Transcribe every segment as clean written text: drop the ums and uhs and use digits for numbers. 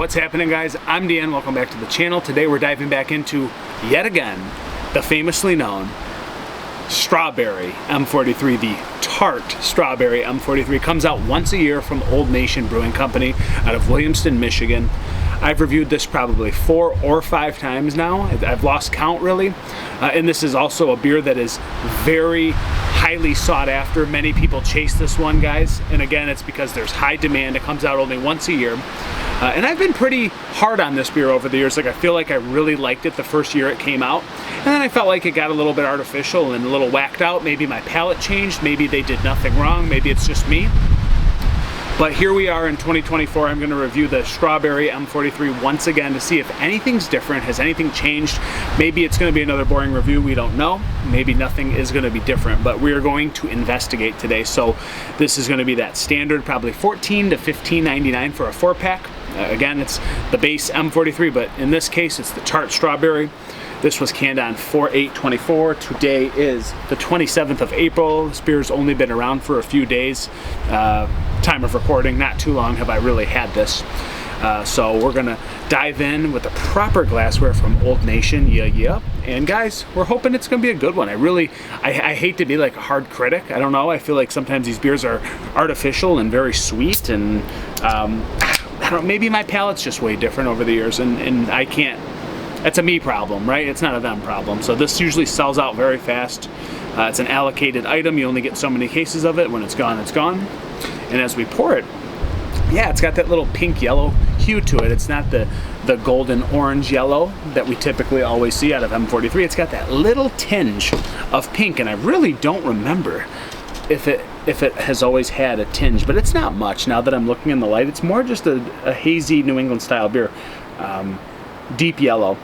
What's happening, guys? I'm Dan. Welcome back to the channel. Today we're diving back into, yet again, the famously known Strawberry M-43. The Tart Strawberry M-43 comes out once a year from Old Nation Brewing Company out of Williamston, Michigan. I've reviewed this probably 4 or 5 times now. I've lost count, really. And this is also a beer that is very highly sought after. Many people chase this one, guys. And again, it's because there's high demand. It comes out only once a year. And I've been pretty hard on this beer over the years. Like, I feel like I really liked it the first year it came out. And then I felt like it got a little bit artificial and a little whacked out. Maybe my palate changed. Maybe they did nothing wrong. Maybe it's just me. But here we are in 2024. I'm going to review the Strawberry M-43 once again to see if anything's different. Has anything changed? Maybe it's going to be another boring review. We don't know. Maybe nothing is going to be different. But we are going to investigate today. So this is going to be that standard, probably $14 to $15.99 for a 4-pack. Again, it's the base M-43, but in this case, it's the Tart Strawberry. This was canned on 4/8/24. Today is the 27th of April. This beer's only been around for a few days. Time of recording, not too long have I really had this. So we're gonna dive in with the proper glassware from Old Nation, yeah. And guys, we're hoping it's gonna be a good one. I hate to be like a hard critic. I don't know, I feel like sometimes these beers are artificial and very sweet, and I don't know, maybe my palate's just way different over the years, and I can't. It's a me problem, right? It's not a them problem. So this usually sells out very fast. It's an allocated item. You only get so many cases of it. When it's gone, it's gone. And as we pour it, yeah, it's got that little pink yellow hue to it. It's not the golden orange yellow that we typically always see out of M-43. It's got that little tinge of pink, and I really don't remember if it has always had a tinge, but it's not much now that I'm looking in the light. It's more just a hazy New England style beer. Deep yellow.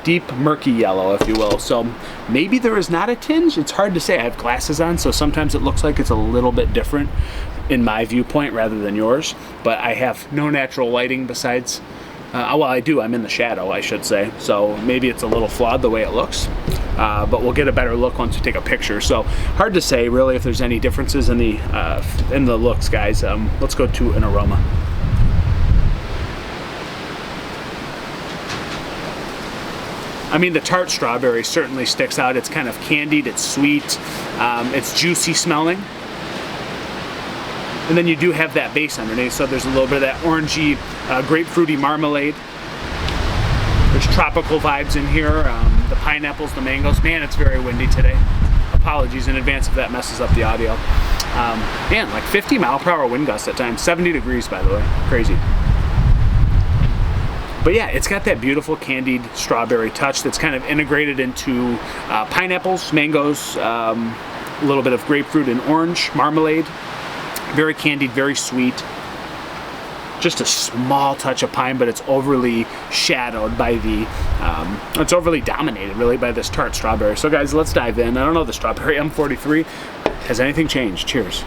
Deep murky yellow, if you will. So maybe there is not a tinge. It's hard to say. I have glasses on, so sometimes it looks like it's a little bit different in my viewpoint rather than yours. But I have no natural lighting besides, well, I do. I'm in the shadow, I should say. So maybe it's a little flawed the way it looks. But we'll get a better look once we take a picture. So hard to say really if there's any differences in the looks, guys. Let's go to an aroma. I mean, the Tart Strawberry certainly sticks out. It's kind of candied, it's sweet, it's juicy smelling. And then you do have that base underneath, so there's a little bit of that orangey, grapefruity marmalade. There's tropical vibes in here, the pineapples, the mangoes. Man, it's very windy today. Apologies in advance if that messes up the audio. Man, like 50 mile per hour wind gusts at times, 70 degrees by the way, crazy. But yeah, it's got that beautiful candied strawberry touch that's kind of integrated into pineapples, mangoes, a little bit of grapefruit and orange marmalade. Very candied, very sweet. Just a small touch of pine, but it's overly shadowed by it's overly dominated really by this Tart Strawberry. So guys, let's dive in. I don't know, the Strawberry M-43, has anything changed? Cheers.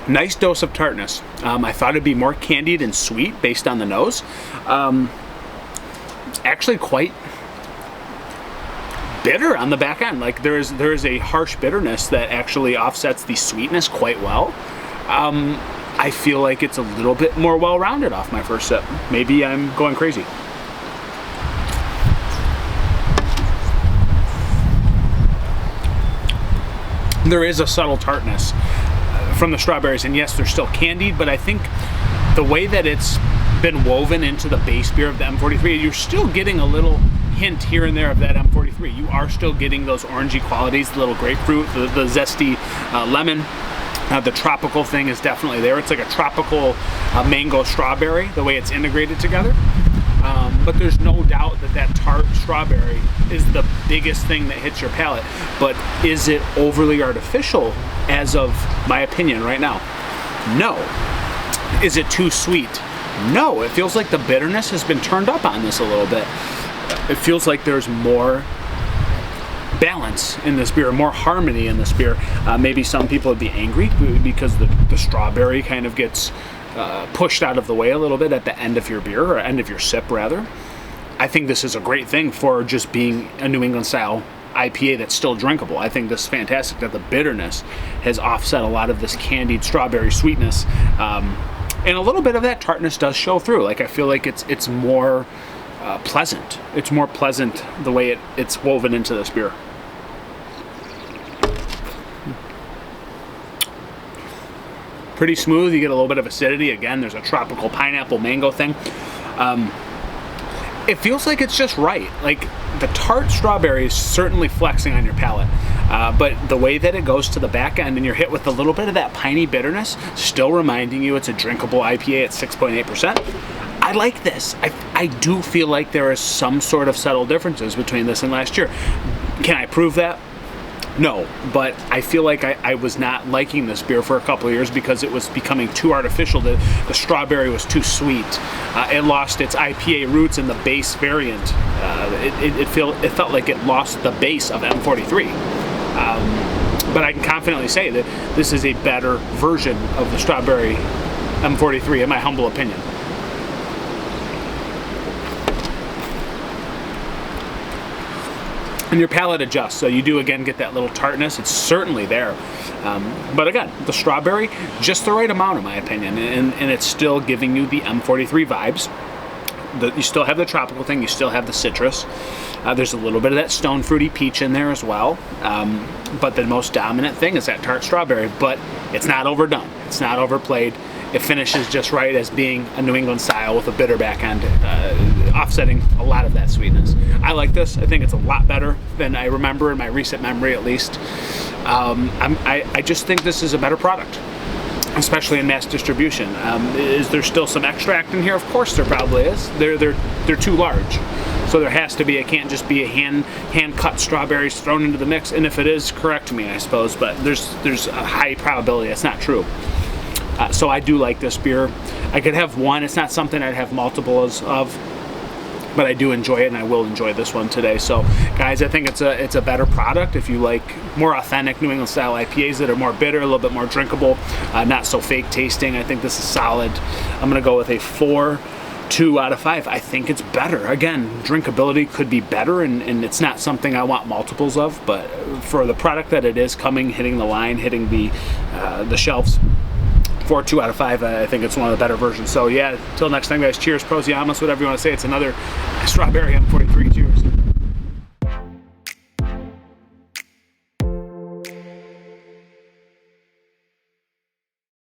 Nice dose of tartness. I thought it'd be more candied and sweet based on the nose. Actually quite bitter on the back end. Like there is a harsh bitterness that actually offsets the sweetness quite well. I feel like it's a little bit more well-rounded off my first sip. Maybe I'm going crazy. There is a subtle tartness from the strawberries, and yes, they're still candied, but I think the way that it's been woven into the base beer of the M-43, you're still getting a little hint here and there of that M-43. You are still getting those orangey qualities, the little grapefruit, the zesty lemon. The tropical thing is definitely there. It's like a tropical mango strawberry, the way it's integrated together. But there's no doubt that that Tart Strawberry is the biggest thing that hits your palate. But is it overly artificial as of my opinion right now? No. Is it too sweet? No. It feels like the bitterness has been turned up on this a little bit. It feels like there's more balance in this beer, more harmony in this beer. Maybe some people would be angry because the strawberry kind of gets pushed out of the way a little bit at the end of your beer, or end of your sip rather. I think this is a great thing for just being a New England style IPA that's still drinkable. I think this is fantastic that the bitterness has offset a lot of this candied strawberry sweetness. And a little bit of that tartness does show through. Like, I feel like it's more pleasant. It's more pleasant the way it's woven into this beer. Pretty smooth. You get a little bit of acidity. Again, there's a tropical pineapple mango thing. It feels like it's just right. Like, the tart strawberry is certainly flexing on your palate, but the way that it goes to the back end and you're hit with a little bit of that piney bitterness, still reminding you it's a drinkable IPA at 6.8%. I like this. I do feel like there is some sort of subtle differences between this and last year. Can I prove that? No, but I feel like I was not liking this beer for a couple of years because it was becoming too artificial. The strawberry was too sweet. It lost its IPA roots in the base variant. It felt like it lost the base of M43. But I can confidently say that this is a better version of the strawberry M43, in my humble opinion. And your palate adjusts, so you do again get that little tartness. It's certainly there, but again, the strawberry, just the right amount in my opinion, and it's still giving you the M43 vibes. You still have the tropical thing, you still have the citrus. There's a little bit of that stone fruity peach in there as well, but the most dominant thing is that tart strawberry, but it's not overdone, it's not overplayed. It finishes just right as being a New England style with a bitter back end, offsetting a lot of that sweetness. I like this. I think it's a lot better than I remember in my recent memory, at least. I just think this is a better product, especially in mass distribution. Is there still some extract in here? Of course there probably is. They're too large, so there has to be. It can't just be a hand cut strawberries thrown into the mix. And if it is, correct me, I suppose. But there's a high probability that's not true. So I do like this beer. I could have one. It's not something I'd have multiples of, but I do enjoy it, and I will enjoy this one today. So, guys, I think it's a better product if you like more authentic New England style IPAs that are more bitter, a little bit more drinkable, not so fake tasting. I think this is solid. I'm gonna go with a 4.2 out of 5. I think it's better. Again, drinkability could be better, and it's not something I want multiples of, but for the product that it is, hitting the line, hitting the shelves, 4.2 out of 5. I think it's one of the better versions. So yeah, till next time, guys. Cheers, pros, yamas, whatever you want to say. It's another strawberry M43. Cheers.